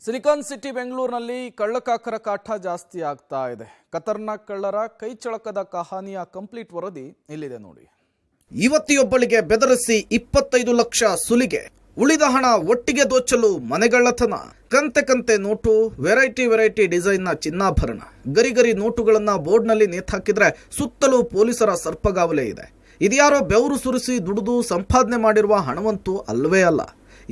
Silicon city ಬೆಂಗಳೂರಿನಲ್ಲಿ ಕಳ್ಳಕಾಕರ ಕಾಟ ಜಾಸ್ತಿ ಆಗ್ತಾ ಇದೆ. ಖತರ್ನಾಕ್ ಕಳ್ಳರ ಕೈಚಳಕದ ಕಹಾನಿಯ ಕಂಪ್ಲೀಟ್ ವರದಿ ಇಲ್ಲಿದೆ ನೋಡಿ. ಯುವತಿಯೊಬ್ಬಳಿಗೆ ಬೆದರಿಸಿ 25 ಲಕ್ಷ ಸುಲಿಗೆ, ಉಳಿದ ಹಣ ಒಟ್ಟಿಗೆ ದೋಚಲು ಮನೆಗಳ್ಳತನ. ಕಂತೆ ನೋಟು, ವೆರೈಟಿ ಡಿಸೈನ್ನ ಚಿನ್ನಾಭರಣ, ಗರಿ ನೋಟುಗಳನ್ನ ಬೋರ್ಡ್ನಲ್ಲಿ ನೇತಾಕಿದ್ರೆ ಸುತ್ತಲೂ ಪೊಲೀಸರ ಸರ್ಪಗಾವಲೆ ಇದೆ. ಇದ್ಯಾರೋ ಬೆವರು ಸುರಿಸಿ ದುಡಿದು ಸಂಪಾದನೆ ಮಾಡಿರುವ ಹಣವಂತೂ ಅಲ್ವೇ ಅಲ್ಲ.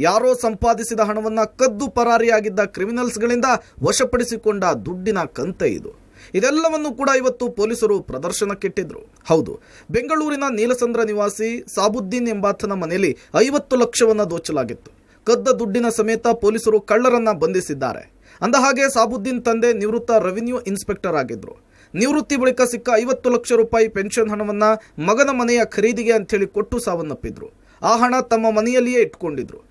ಯಾರೋ ಸಂಪಾದಿಸಿದ ಹಣವನ್ನ ಕದ್ದು ಪರಾರಿಯಾಗಿದ್ದ ಕ್ರಿಮಿನಲ್ಸ್ಗಳಿಂದ ವಶಪಡಿಸಿಕೊಂಡ ದುಡ್ಡಿನ ಕಂತೆ ಇದು. ಇದೆಲ್ಲವನ್ನು ಕೂಡ ಇವತ್ತು ಪೊಲೀಸರು ಪ್ರದರ್ಶನಕ್ಕಿಟ್ಟಿದ್ರು. ಹೌದು, ಬೆಂಗಳೂರಿನ ನೀಲಸಂದ್ರ ನಿವಾಸಿ ಸಾಬುದ್ದೀನ್ ಎಂಬಾತನ ಮನೆಯಲ್ಲಿ 50 ಲಕ್ಷವನ್ನ ದೋಚಲಾಗಿತ್ತು. ಕದ್ದ ದುಡ್ಡಿನ ಸಮೇತ ಪೊಲೀಸರು ಕಳ್ಳರನ್ನ ಬಂಧಿಸಿದ್ದಾರೆ. ಅಂದಹಾಗೆ ಸಾಬುದ್ದೀನ್ ತಂದೆ ನಿವೃತ್ತ ರೆವಿನ್ಯೂ ಇನ್ಸ್ಪೆಕ್ಟರ್ ಆಗಿದ್ರು. ನಿವೃತ್ತಿ ಬಳಿಕ ಸಿಕ್ಕ 50 ಲಕ್ಷ ರೂಪಾಯಿ ಪೆನ್ಷನ್ ಹಣವನ್ನ ಮಗನ ಮನೆಯ ಖರೀದಿಗೆ ಅಂತೇಳಿ ಕೊಟ್ಟು ಸಾವನ್ನಪ್ಪಿದ್ರು. ಆ ಹಣ ತಮ್ಮ ಮನೆಯಲ್ಲಿಯೇ ಇಟ್ಕೊಂಡಿದ್ರು.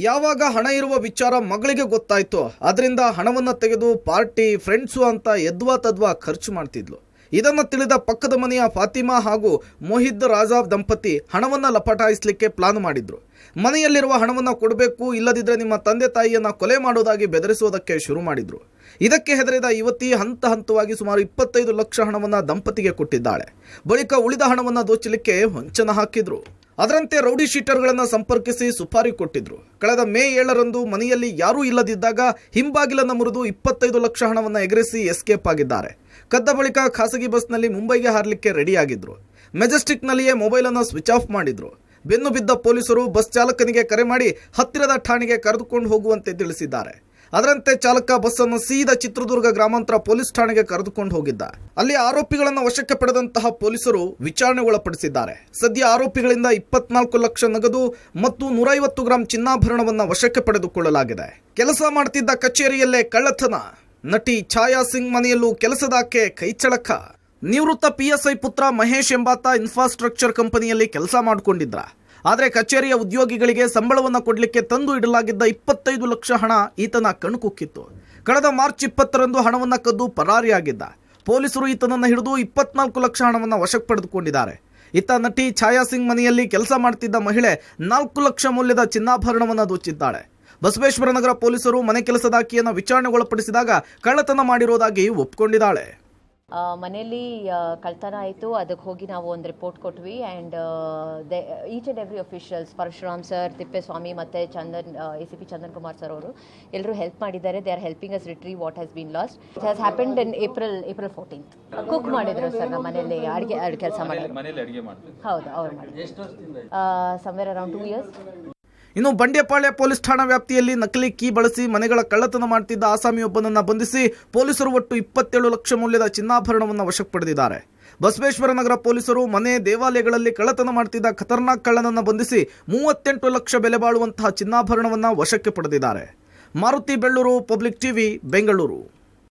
ಯಾವಾಗ ಹಣ ಇರುವ ವಿಚಾರ ಮಗಳಿಗೆ ಗೊತ್ತಾಯ್ತೋ ಅದರಿಂದ ಹಣವನ್ನು ತೆಗೆದು ಪಾರ್ಟಿ, ಫ್ರೆಂಡ್ಸು ಅಂತ ಎದ್ವಾ ತದ್ವಾ ಖರ್ಚು ಮಾಡ್ತಿದ್ಲು. ಇದನ್ನು ತಿಳಿದ ಪಕ್ಕದ ಮನೆಯ ಫಾತಿಮಾ ಹಾಗೂ ಮೊಹಿದ್ ರಾಜಾ ದಂಪತಿ ಹಣವನ್ನು ಲಪಟಾಯಿಸಲಿಕ್ಕೆ ಪ್ಲಾನ್ ಮಾಡಿದ್ರು. ಮನೆಯಲ್ಲಿರುವ ಹಣವನ್ನು ಕೊಡಬೇಕು, ಇಲ್ಲದಿದ್ದರೆ ನಿಮ್ಮ ತಂದೆ ತಾಯಿಯನ್ನ ಕೊಲೆ ಮಾಡೋದಾಗಿ ಬೆದರಿಸೋದಕ್ಕೆ ಶುರು ಮಾಡಿದ್ರು. ಇದಕ್ಕೆ ಹೆದರಿದ ಯುವತಿ ಹಂತವಾಗಿ ಸುಮಾರು 25 ಲಕ್ಷ ಹಣವನ್ನು ದಂಪತಿಗೆ ಕೊಟ್ಟಿದ್ದಾಳೆ. ಬಳಿಕ ಉಳಿದ ಹಣವನ್ನು ದೋಚಲಿಕ್ಕೆ ಹೊಂಚನ ಹಾಕಿದ್ರು. ಅದರಂತೆ ರೌಡಿ ಶೀಟರ್ಗಳನ್ನು ಸಂಪರ್ಕಿಸಿ ಸುಪಾರಿ ಕೊಟ್ಟಿದ್ರು. ಕಳೆದ ಮೇ 7ರಂದು ಮನೆಯಲ್ಲಿ ಯಾರೂ ಇಲ್ಲದಿದ್ದಾಗ ಹಿಂಬಾಗಿಲನ್ನು ಮುರಿದು 25 ಲಕ್ಷ ಹಣವನ್ನು ಎಗರಿಸಿ ಎಸ್ಕೇಪ್ ಆಗಿದ್ದಾರೆ. ಕದ್ದ ಬಳಿಕ ಖಾಸಗಿ ಬಸ್ನಲ್ಲಿ ಮುಂಬೈಗೆ ಹಾರಲಿಕ್ಕೆ ರೆಡಿಯಾಗಿದ್ರು. ಮೆಜೆಸ್ಟಿಕ್ನಲ್ಲಿಯೇ ಮೊಬೈಲನ್ನು ಸ್ವಿಚ್ ಆಫ್ ಮಾಡಿದ್ರು. ಬೆನ್ನು ಬಿದ್ದ ಪೊಲೀಸರು ಬಸ್ ಚಾಲಕನಿಗೆ ಕರೆ ಮಾಡಿ ಹತ್ತಿರದ ಠಾಣೆಗೆ ಕರೆದುಕೊಂಡು ಹೋಗುವಂತೆ ತಿಳಿಸಿದ್ದಾರೆ. ಅದರಂತೆ ಚಾಲಕ ಬಸ್ಸನ್ನು ಸೀದಾ ಚಿತ್ರದುರ್ಗ ಗ್ರಾಮಾಂತರ ಪೊಲೀಸ್ ಠಾಣೆಗೆ ಕರೆದುಕೊಂಡು ಹೋಗಿದ್ದ. ಅಲ್ಲಿ ಆರೋಪಿಗಳನ್ನು ವಶಕ್ಕೆ ಪಡೆದಂತಹ ಪೊಲೀಸರು ವಿಚಾರಣೆ ಒಳಪಡಿಸಿದ್ದಾರೆ. ಸದ್ಯ ಆರೋಪಿಗಳಿಂದ 24 ಲಕ್ಷ ನಗದು ಮತ್ತು 150 ಗ್ರಾಂ ಚಿನ್ನಾಭರಣವನ್ನು ವಶಕ್ಕೆ ಪಡೆದುಕೊಳ್ಳಲಾಗಿದೆ. ಕೆಲಸ ಮಾಡ್ತಿದ್ದ ಕಚೇರಿಯಲ್ಲೇ ಕಳ್ಳತನ. ನಟಿ ಛಾಯಾ ಸಿಂಗ್ ಮನೆಯಲ್ಲೂ ಕೆಲಸದಾಕೆ ಕೈಚಳಕ. ನಿವೃತ್ತ PSI ಪುತ್ರ ಮಹೇಶ್ ಎಂಬಾತ ಇನ್ಫ್ರಾಸ್ಟ್ರಕ್ಚರ್ ಕಂಪನಿಯಲ್ಲಿ ಕೆಲಸ ಮಾಡಿಕೊಂಡಿದ್ರ. ಆದರೆ ಕಚೇರಿಯ ಉದ್ಯೋಗಿಗಳಿಗೆ ಸಂಬಳವನ್ನು ಕೊಡಲಿಕ್ಕೆ ತಂದು ಇಡಲಾಗಿದ್ದ 25 ಲಕ್ಷ ಹಣ ಈತನ ಕಣ್ಕುಕ್ಕಿತ್ತು. ಕಳೆದ ಮಾರ್ಚ್ 20ರಂದು ಹಣವನ್ನು ಕದ್ದು ಪರಾರಿಯಾಗಿದ್ದ. ಪೊಲೀಸರು ಈತನನ್ನು ಹಿಡಿದು 24 ಲಕ್ಷ ಹಣವನ್ನು ವಶಕ್ಕೆ ಪಡೆದುಕೊಂಡಿದ್ದಾರೆ. ಇತ್ತ ನಟಿ ಛಾಯಾ ಸಿಂಗ್ ಮನೆಯಲ್ಲಿ ಕೆಲಸ ಮಾಡ್ತಿದ್ದ ಮಹಿಳೆ 4 ಲಕ್ಷ ಮೌಲ್ಯದ ಚಿನ್ನಾಭರಣವನ್ನು ದೋಚಿದ್ದಾಳೆ. ಬಸವೇಶ್ವರ ನಗರ ಪೊಲೀಸರು ಮನೆ ಕೆಲಸದಾಕಿಯನ್ನು ವಿಚಾರಣೆಗೊಳಪಡಿಸಿದಾಗ ಕಳ್ಳತನ ಮಾಡಿರೋದಾಗಿ ಒಪ್ಪಿಕೊಂಡಿದ್ದಾಳೆ. ಮನೆಯಲ್ಲಿ ಕಳ್ತನ ಆಯಿತು. ಅದಕ್ಕೆ ಹೋಗಿ ನಾವು ಒಂದು ರಿಪೋರ್ಟ್ ಕೊಟ್ವಿ. And each and every officials, Parashuram sir, Thippeswamy ಮತ್ತು ಚಂದನ್, ACP ಚಂದನ್ ಕುಮಾರ್ ಸರ್ ಅವರು ಎಲ್ಲರೂ ಹೆಲ್ಪ್ ಮಾಡಿದ್ದಾರೆ. They are helping us retrieve what has been lost. It has happened in April 14th. Cook ಮಾಡಿದ್ರು ಸರ್ ನಮ್ಮ ಮನೆಯಲ್ಲಿ, ಅಡುಗೆ ಕೆಲಸ ಮಾಡಿದ್ರು. ಹೌದು, ಅವ್ರು ಮಾಡಿದ್ರು. Somewhere around 2 years. ಇನ್ನು ಬಂಡೆಪಾಳ್ಯ ಪೊಲೀಸ್ ಠಾಣಾ ವ್ಯಾಪ್ತಿಯಲ್ಲಿ ನಕಲಿ ಕೀ ಬಳಸಿ ಮನೆಗಳ ಕಳ್ಳತನ ಮಾಡ್ತಿದ್ದ ಆಸಾಮಿಯೊಬ್ಬನನ್ನು ಬಂಧಿಸಿ ಪೊಲೀಸರು ಒಟ್ಟು 27 ಲಕ್ಷ ಮೌಲ್ಯದ ಚಿನ್ನಾಭರಣವನ್ನು ವಶಕ್ಕೆ ಪಡೆದಿದ್ದಾರೆ. ಬಸವೇಶ್ವರ ನಗರ ಪೊಲೀಸರು ಮನೆ, ದೇವಾಲಯಗಳಲ್ಲಿ ಕಳ್ಳತನ ಮಾಡ್ತಿದ್ದ ಖತರ್ನಾಕ್ ಕಳ್ಳನನ್ನು ಬಂಧಿಸಿ 38 ಲಕ್ಷ ಬೆಲೆ ಬಾಳುವಂತಹ ಚಿನ್ನಾಭರಣವನ್ನು ವಶಕ್ಕೆ ಪಡೆದಿದ್ದಾರೆ. Maruti Belluru, public TV, Bengaluru.